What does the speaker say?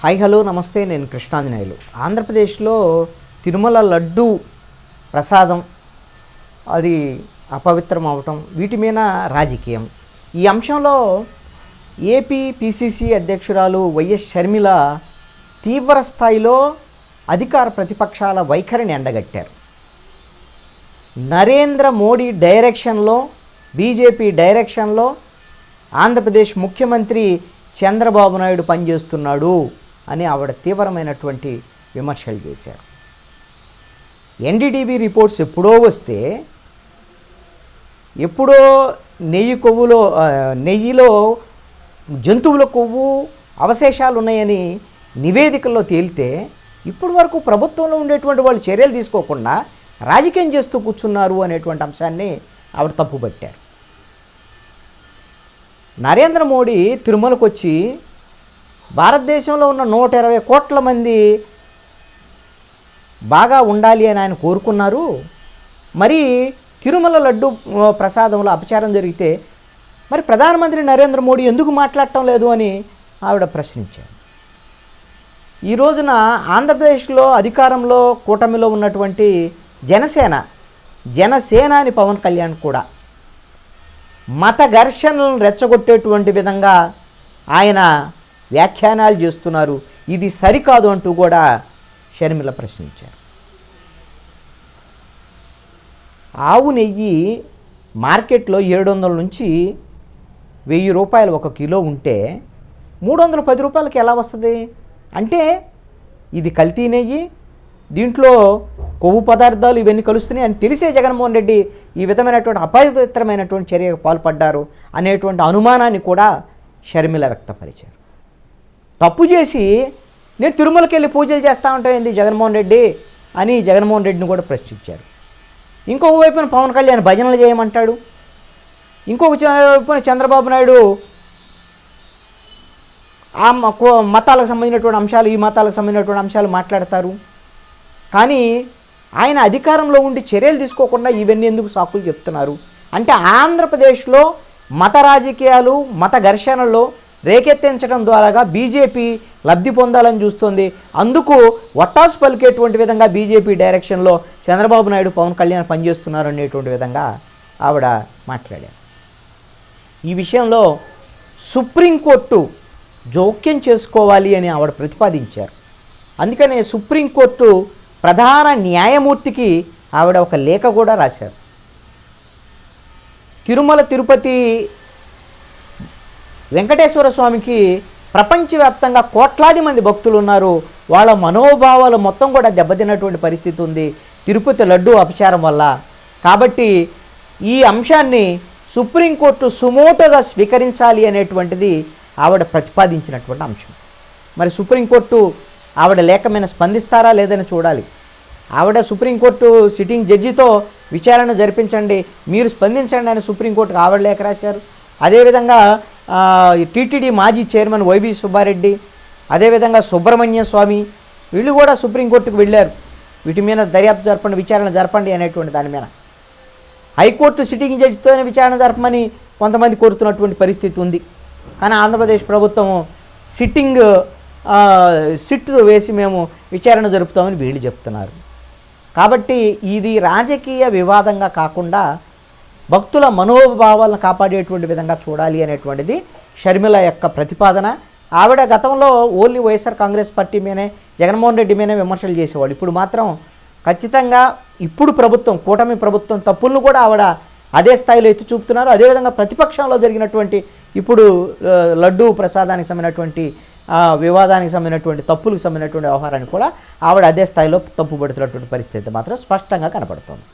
Hi hello నమస్తే, నేను కృష్ణాంజనేయులు. ఆంధ్రప్రదేశ్లో తిరుమల లడ్డు ప్రసాదం అది అపవిత్రం అవటం, వీటి మీద రాజకీయం. ఈ అంశంలో ఏపీ పిసిసి అధ్యక్షురాలు వైఎస్ షర్మిల తీవ్ర స్థాయిలో అధికార ప్రతిపక్షాల వైఖరిని ఎండగట్టారు. నరేంద్ర మోడీ డైరెక్షన్లో, బీజేపీ డైరెక్షన్లో ఆంధ్రప్రదేశ్ ముఖ్యమంత్రి చంద్రబాబు నాయుడు పనిచేస్తున్నాడు అని ఆవిడ తీవ్రమైనటువంటి విమర్శలు చేశారు. ఎన్డీటీవీ రిపోర్ట్స్ ఎప్పుడో వస్తే, ఎప్పుడో నెయ్యిలో జంతువుల కొవ్వు అవశేషాలు ఉన్నాయని నివేదికల్లో తేలితే, ఇప్పటి వరకు ప్రభుత్వంలో ఉండేటువంటి వాళ్ళు చర్యలు తీసుకోకుండా రాజకీయం చేస్తూ కూర్చున్నారు అనేటువంటి అంశాన్ని ఆవిడ తప్పుపట్టారు. నరేంద్ర మోడీ తిరుమలకు వచ్చి భారతదేశంలో ఉన్న 120 కోట్ల మంది బాగా ఉండాలి అని ఆయన కోరుకున్నారు. మరి తిరుమల లడ్డు ప్రసాదంలో అపచారం జరిగితే మరి ప్రధానమంత్రి నరేంద్ర మోడీ ఎందుకు మాట్లాడటం లేదు అని ఆవిడ ప్రశ్నించారు. ఈ రోజున ఆంధ్రప్రదేశ్లో అధికారంలో కూటమిలో ఉన్నటువంటి జనసేన అని పవన్ కళ్యాణ్ కూడా మత ఘర్షణలను రెచ్చగొట్టేటువంటి విధంగా ఆయన వ్యాఖ్యానాలు చేస్తున్నారు. ఇది సరికాదు అంటూ కూడా షర్మిల ప్రశ్నించారు. ఆవు నెయ్యి మార్కెట్లో 700 నుంచి 1000 రూపాయలు ఒక కిలో ఉంటే 310 రూపాయలకి ఎలా వస్తుంది? అంటే ఇది కల్తీ నెయ్యి, దీంట్లో కొవ్వు పదార్థాలు ఇవన్నీ కలుస్తున్నాయి అని తెలిసే జగన్మోహన్ రెడ్డి ఈ విధమైనటువంటి అపవిత్రమైనటువంటి చర్యకు పాల్పడ్డారు అనేటువంటి అనుమానాన్ని కూడా షర్మిల వ్యక్తపరిచారు. తప్పు చేసి నేను తిరుమలకి వెళ్ళి పూజలు చేస్తూ ఉంటాయింది జగన్మోహన్ రెడ్డి అని జగన్మోహన్ రెడ్డిని కూడా ప్రశ్నించారు. ఇంకొక వైపున పవన్ కళ్యాణ్ భజనలు చేయమంటాడు, ఇంకొక వైపున చంద్రబాబు నాయుడు ఆ మతాలకు సంబంధించినటువంటి అంశాలు, ఈ మతాలకు సంబంధించినటువంటి అంశాలు మాట్లాడతారు. కానీ ఆయన అధికారంలో ఉండి చర్యలు తీసుకోకుండా ఇవన్నీ ఎందుకు సాకులు చెప్తున్నారు అంటే, ఆంధ్రప్రదేశ్లో మత రాజకీయాలు, మత ఘర్షణల్లో రేకెత్తించడం ద్వారాగా బీజేపీ లబ్ధి పొందాలని చూస్తుంది. అందుకు వత్తాసు పలికేటువంటి విధంగా బీజేపీ డైరెక్షన్లో చంద్రబాబు నాయుడు, పవన్ కళ్యాణ్ పనిచేస్తున్నారు అనేటువంటి విధంగా ఆవిడ మాట్లాడారు. ఈ విషయంలో సుప్రీంకోర్టు జోక్యం చేసుకోవాలి అని ఆవిడ ప్రతిపాదించారు. అందుకనే సుప్రీంకోర్టు ప్రధాన న్యాయమూర్తికి ఆవిడ ఒక లేఖ కూడా రాశారు. తిరుమల తిరుపతి వెంకటేశ్వర స్వామికి ప్రపంచవ్యాప్తంగా కోట్లాది మంది భక్తులు ఉన్నారు. వాళ్ళ మనోభావాలు మొత్తం కూడా దెబ్బతిన్నటువంటి పరిస్థితి ఉంది తిరుపతి లడ్డు అపచారం వల్ల. కాబట్టి ఈ అంశాన్ని సుప్రీంకోర్టు సుమోటోగా స్వీకరించాలి అనేటువంటిది ఆవిడ ప్రతిపాదించినటువంటి అంశం. మరి సుప్రీంకోర్టు ఆవిడ లేఖ మీద స్పందిస్తారా లేదని చూడాలి. ఆవిడ సుప్రీంకోర్టు సిట్టింగ్ జడ్జితో విచారణ జరిపించండి, మీరు స్పందించండి అని సుప్రీంకోర్టుకు ఆవిడ లేఖ రాశారు. అదేవిధంగా టీటీడీ మాజీ చైర్మన్ వైవి సుబ్బారెడ్డి, అదేవిధంగా సుబ్రహ్మణ్య స్వామి, వీళ్ళు కూడా సుప్రీంకోర్టుకు వెళ్ళారు. వీటి మీద దర్యాప్తు జరపండి, విచారణ జరపండి అనేటువంటి దాని మీద. హైకోర్టు సిట్టింగ్ జడ్జితోనే విచారణ జరపమని కొంతమంది కోరుతున్నటువంటి పరిస్థితి ఉంది. కానీ ఆంధ్రప్రదేశ్ ప్రభుత్వం సిట్ వేసి మేము విచారణ జరుపుతామని వీళ్ళు చెప్తున్నారు. కాబట్టి ఇది రాజకీయ వివాదంగా కాకుండా భక్తుల మనోభావాలను కాపాడేటువంటి విధంగా చూడాలి అనేటువంటిది షర్మిల యొక్క ప్రతిపాదన. ఆవిడ గతంలో ఓన్లీ వైఎస్ఆర్ కాంగ్రెస్ పార్టీ మీదనే, జగన్మోహన్ రెడ్డి మీదనే విమర్శలు చేసేవాడు. ఇప్పుడు మాత్రం ఖచ్చితంగా ఇప్పుడు ప్రభుత్వం, కూటమి ప్రభుత్వం తప్పులను కూడా ఆవిడ అదే స్థాయిలో ఎత్తి చూపుతున్నారు. అదేవిధంగా ప్రతిపక్షంలో జరిగినటువంటి ఇప్పుడు లడ్డూ ప్రసాదానికి సంబంధించినటువంటి వివాదానికి సంబంధించినటువంటి తప్పులకు సంబంధించినటువంటి వ్యవహారాన్ని కూడా ఆవిడ అదే స్థాయిలో తప్పుపడుతున్నటువంటి పరిస్థితి మాత్రం స్పష్టంగా కనపడుతుంది.